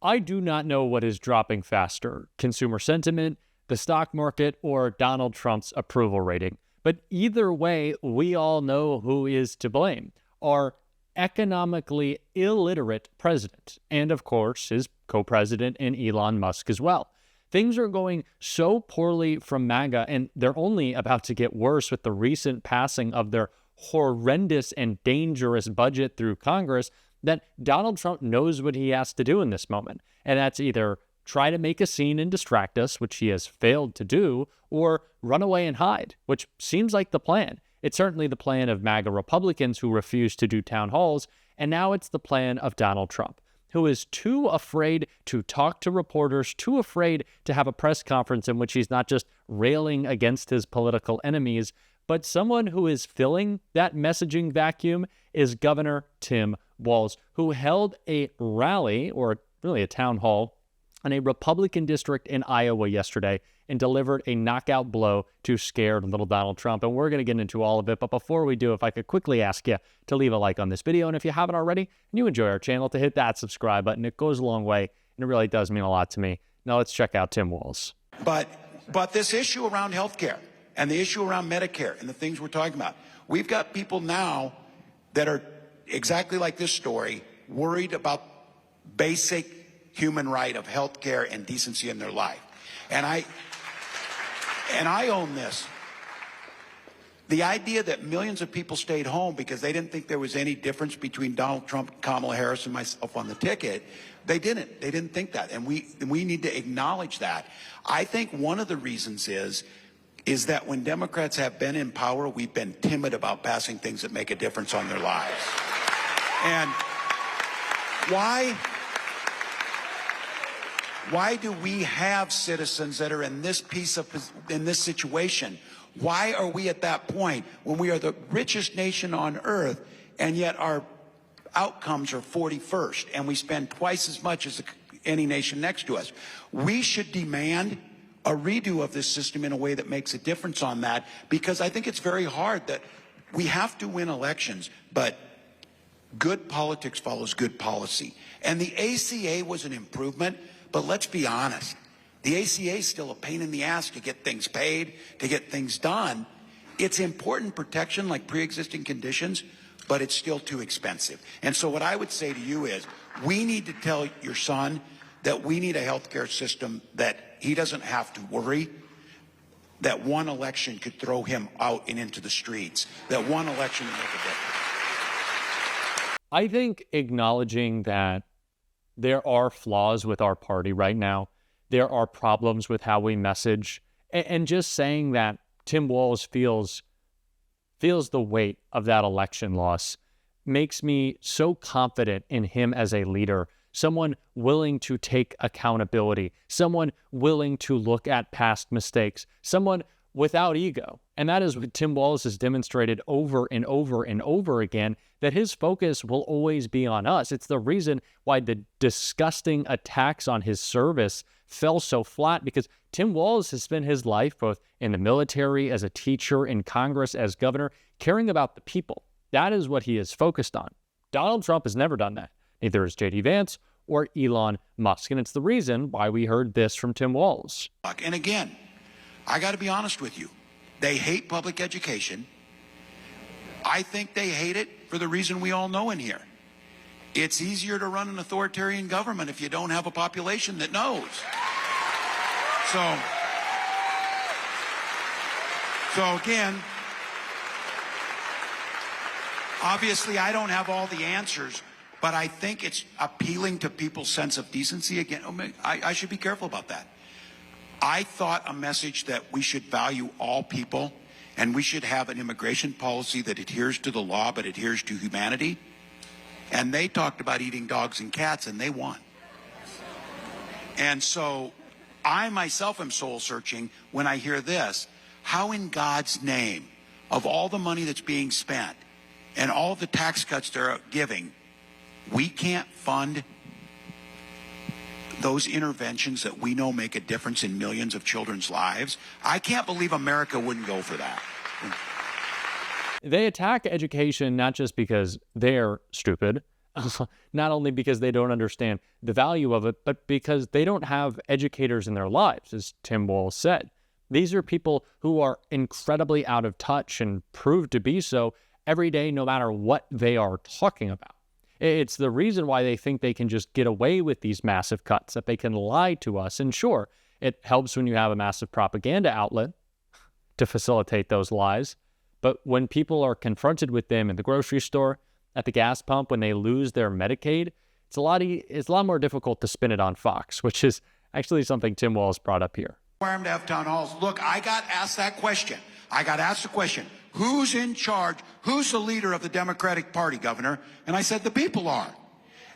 I do not know what is dropping faster, consumer sentiment, the stock market, or Donald Trump's approval rating. But either way, we all know who is to blame. Our economically illiterate president, and of course, his co-president in Elon Musk as well. Things are going so poorly from MAGA, and they're only about to get worse with the recent passing of their horrendous and dangerous budget through Congress, that Donald Trump knows what he has to do in this moment. And that's either try to make a scene and distract us, which he has failed to do, or run away and hide, which seems like the plan. It's certainly the plan of MAGA Republicans who refuse to do town halls, and now it's the plan of Donald Trump, who is too afraid to talk to reporters, too afraid to have a press conference in which he's not just railing against his political enemies, but someone who is filling that messaging vacuum is Governor Tim Walz, who held a rally, or really a town hall, in a Republican district in Iowa yesterday and delivered a knockout blow to scared little Donald Trump. And we're going to get into all of it. But before we do, if I could quickly ask you to leave a like on this video. And if you haven't already and you enjoy our channel, to hit that subscribe button. It goes a long way, and it really does mean a lot to me. Now let's check out Tim Walz. But this issue around healthcare and the issue around Medicare and the things we're talking about, we've got people now that are exactly like this story, worried about basic human right of healthcare and decency in their life. And I own this. The idea that millions of people stayed home because they didn't think there was any difference between Donald Trump, Kamala Harris, and myself on the ticket, they didn't think that. And we need to acknowledge that. I think one of the reasons is that when Democrats have been in power, we've been timid about passing things that make a difference on their lives. And why do we have citizens that are in this situation? Why are we at that point when we are the richest nation on earth, and yet our outcomes are 41st, and we spend twice as much as any nation next to us? We should demand a redo of this system in a way that makes a difference on that, because I think it's very hard that we have to win elections, but good politics follows good policy. And the ACA was an improvement, but let's be honest. The ACA is still a pain in the ass to get things paid, to get things done. It's important protection like pre-existing conditions, but it's still too expensive. And so what I would say to you is, we need to tell your son that we need a healthcare system that he doesn't have to worry that one election could throw him out and into the streets, that one election would make a difference. I think acknowledging that there are flaws with our party right now, there are problems with how we message, and just saying that Tim Walz feels the weight of that election loss makes me so confident in him as a leader, someone willing to take accountability, someone willing to look at past mistakes, someone without ego. And that is what Tim Walz has demonstrated over and over and over again, that his focus will always be on us. It's the reason why the disgusting attacks on his service fell so flat, because Tim Walz has spent his life both in the military, as a teacher, in Congress, as governor, caring about the people. That is what he is focused on. Donald Trump has never done that. Neither is J.D. Vance or Elon Musk. And it's the reason why we heard this from Tim Walz. And again, I got to be honest with you. They hate public education. I think they hate it for the reason we all know in here. It's easier to run an authoritarian government if you don't have a population that knows. So again, obviously I don't have all the answers, but I think it's appealing to people's sense of decency. Again, I should be careful about that. I thought a message that we should value all people, and we should have an immigration policy that adheres to the law but adheres to humanity. And they talked about eating dogs and cats, and they won. And so I myself am soul searching when I hear this. How in God's name, of all the money that's being spent and all the tax cuts they're giving, we can't fund those interventions that we know make a difference in millions of children's lives? I can't believe America wouldn't go for that. They attack education not just because they're stupid, not only because they don't understand the value of it, but because they don't have educators in their lives, as Tim Walz said. These are people who are incredibly out of touch and prove to be so every day, no matter what they are talking about. It's the reason why they think they can just get away with these massive cuts, that they can lie to us. And sure, it helps when you have a massive propaganda outlet to facilitate those lies. But when people are confronted with them in the grocery store, at the gas pump, when they lose their Medicaid, it's a lot more difficult to spin it on Fox, which is actually something Tim Walz brought up here. Require him to have town halls. Look, I got asked that question. I got asked the question, who's in charge? Who's the leader of the Democratic Party, Governor? And I said, the people are.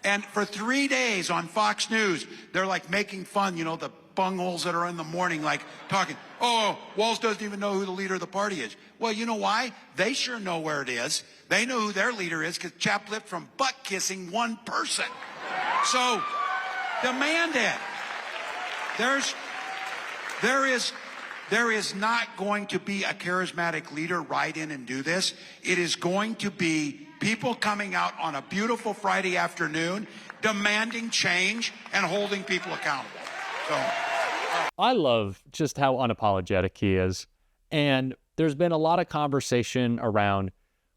And for 3 days on Fox News, they're like making fun, the bungholes that are in the morning, like talking, oh, Walz doesn't even know who the leader of the party is. Well, you know why? They sure know where it is. They know who their leader is because chap flipped from butt kissing one person. So demand it. There is not going to be a charismatic leader ride in and do this. It is going to be people coming out on a beautiful Friday afternoon, demanding change and holding people accountable. So I love just how unapologetic he is. And there's been a lot of conversation around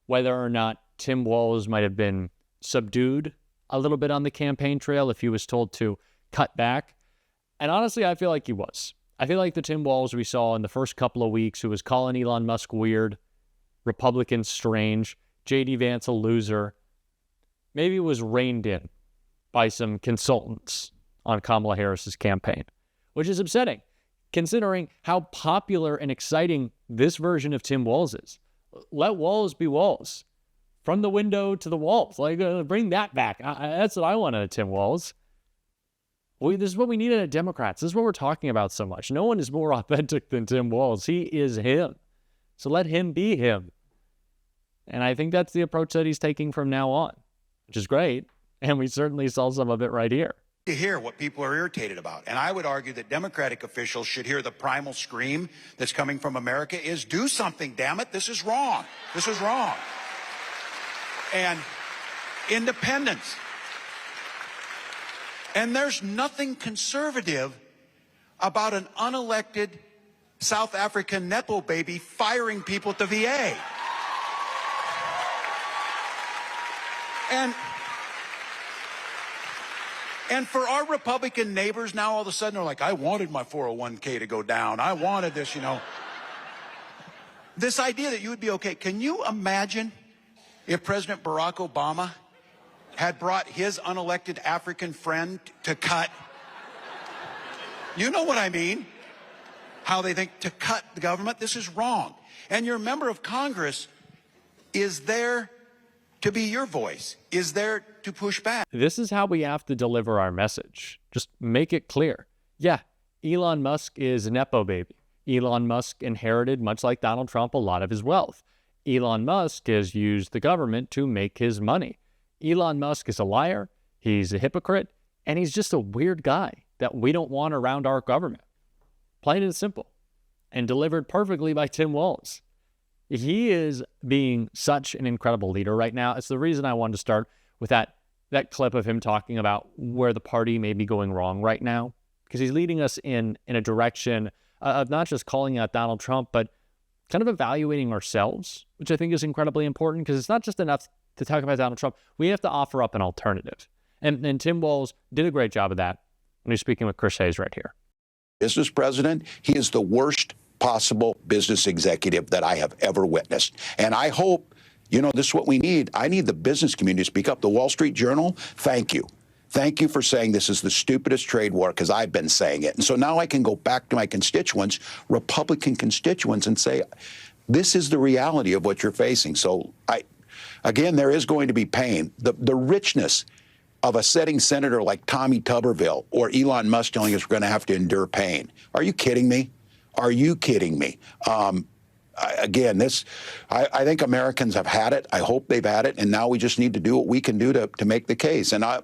whether or not Tim Walz might have been subdued a little bit on the campaign trail if he was told to cut back. And honestly, I feel like he was. I feel like the Tim Walz we saw in the first couple of weeks, who was calling Elon Musk weird, Republicans strange, J.D. Vance a loser, maybe was reined in by some consultants on Kamala Harris's campaign, which is upsetting, considering how popular and exciting this version of Tim Walz is. Let Walz be Walz. From the window to the walls. Bring that back. That's what I want out of Tim Walz. This is what we need out of Democrats. This is what we're talking about so much. No one is more authentic than Tim Walz. He is him. So let him be him. And I think that's the approach that he's taking from now on, which is great. And we certainly saw some of it right here. To hear what people are irritated about. And I would argue that Democratic officials should hear the primal scream that's coming from America is do something, damn it. This is wrong. This is wrong. And independence. And there's nothing conservative about an unelected South African Nepo baby firing people at the VA. And for our Republican neighbors now, all of a sudden, they're like, I wanted my 401k to go down. I wanted this, This idea that you would be okay. Can you imagine if President Barack Obama had brought his unelected African friend to cut? You know what I mean? How they think to cut the government. This is wrong. And your member of Congress is there to be your voice, is there to push back. This is how we have to deliver our message. Just make it clear. Yeah, Elon Musk is a Nepo baby. Elon Musk inherited, much like Donald Trump, a lot of his wealth. Elon Musk has used the government to make his money. Elon Musk is a liar, he's a hypocrite, and he's just a weird guy that we don't want around our government. Plain and simple. And delivered perfectly by Tim Walz. He is being such an incredible leader right now. It's the reason I wanted to start with that clip of him talking about where the party may be going wrong right now, because he's leading us in a direction of not just calling out Donald Trump, but kind of evaluating ourselves, which I think is incredibly important, because it's not just enough to talk about Donald Trump. We have to offer up an alternative. And Tim Walz did a great job of that when he's speaking with Chris Hayes right here. Business president, he is the worst possible business executive that I have ever witnessed. And I hope, this is what we need. I need the business community to speak up. The Wall Street Journal, thank you. Thank you for saying this is the stupidest trade war, because I've been saying it. And so now I can go back to my constituents, Republican constituents, and say, this is the reality of what you're facing. So again, there is going to be pain. The richness of a sitting senator like Tommy Tuberville or Elon Musk telling us we're going to have to endure pain. Are you kidding me? Are you kidding me? I think Americans have had it. I hope they've had it. And now we just need to do what we can do to make the case. And I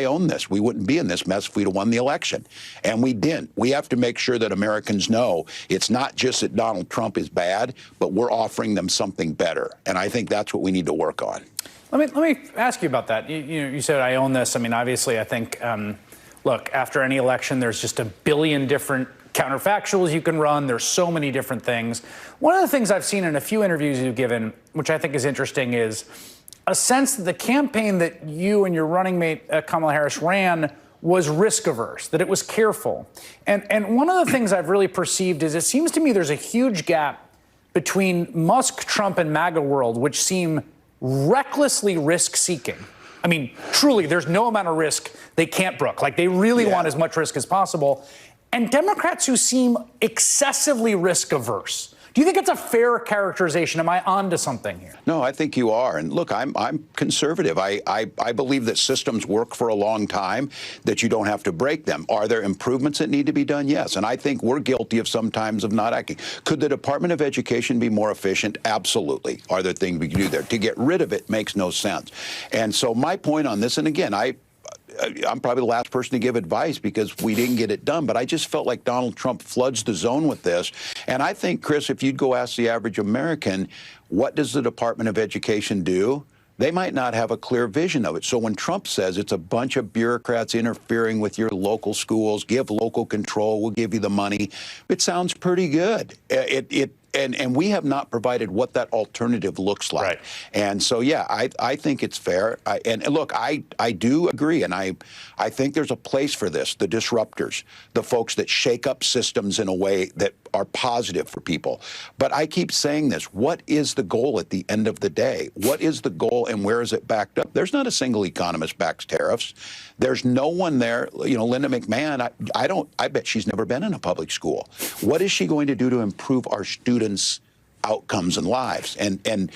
own this. We wouldn't be in this mess if we'd have won the election. And we didn't. We have to make sure that Americans know it's not just that Donald Trump is bad, but we're offering them something better. And I think that's what we need to work on. Let me ask you about that. You said I own this. I mean, obviously, I think, look, after any election, there's just a billion different counterfactuals you can run. There's so many different things. One of the things I've seen in a few interviews you've given, which I think is interesting, is a sense that the campaign that you and your running mate Kamala Harris ran was risk averse, that it was careful. And one of the things I've really perceived is it seems to me there's a huge gap between Musk, Trump, and MAGA world, which seem recklessly risk-seeking. I mean, truly, there's no amount of risk they can't brook. Like, they really want as much risk as possible. And Democrats who seem excessively risk-averse. Do you think it's a fair characterization? Am I onto something here? No, I think you are. And look, I'm conservative. I believe that systems work for a long time, that you don't have to break them. Are there improvements that need to be done? Yes. And I think we're guilty of sometimes of not acting. Could the Department of Education be more efficient? Absolutely. Are there things we can do there? To get rid of it makes no sense. And so my point on this, and again, I'm probably the last person to give advice because we didn't get it done, but I just felt like Donald Trump floods the zone with this. And I think, Chris, if you'd go ask the average American, what does the Department of Education do? They might not have a clear vision of it. So when Trump says it's a bunch of bureaucrats interfering with your local schools, give local control, we'll give you the money, it sounds pretty good. And we have not provided what that alternative looks like. Right. And so, yeah, I think it's fair. And look, I do agree, and I think there's a place for this, the disruptors, the folks that shake up systems in a way that are positive for people. But I keep saying this, what is the goal at the end of the day? What is the goal and where is it backed up? There's not a single economist backs tariffs. There's no one there. You know, Linda McMahon, I bet she's never been in a public school. What is she going to do to improve our students' outcomes and lives? And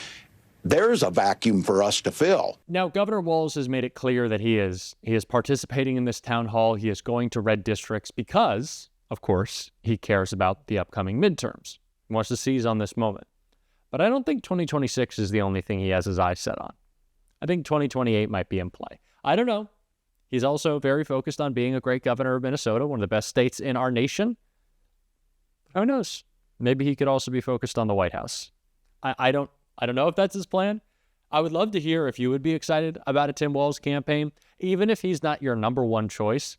there's a vacuum for us to fill. Now, Governor Walz has made it clear that he is participating in this town hall. He is going to red districts because, of course, he cares about the upcoming midterms. He wants to seize on this moment. But I don't think 2026 is the only thing he has his eyes set on. I think 2028 might be in play. I don't know. He's also very focused on being a great governor of Minnesota, one of the best states in our nation. Who knows? Maybe he could also be focused on the White House. I don't know if that's his plan. I would love to hear if you would be excited about a Tim Walz campaign, even if he's not your number one choice.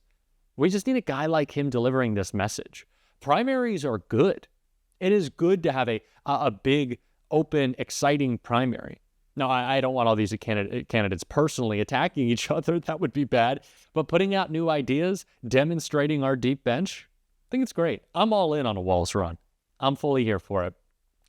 We just need a guy like him delivering this message. Primaries are good. It is good to have a big, open, exciting primary. Now, I don't want all these candidates personally attacking each other. That would be bad. But putting out new ideas, demonstrating our deep bench, I think it's great. I'm all in on a Walz run. I'm fully here for it.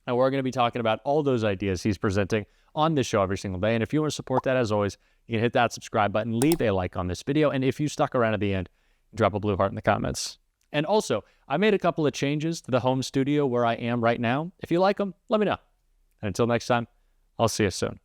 And we're going to be talking about all those ideas he's presenting on this show every single day. And if you want to support that, as always, you can hit that subscribe button, leave a like on this video. And if you stuck around at the end, drop a blue heart in the comments. And also, I made a couple of changes to the home studio where I am right now. If you like them, let me know. And until next time, I'll see you soon.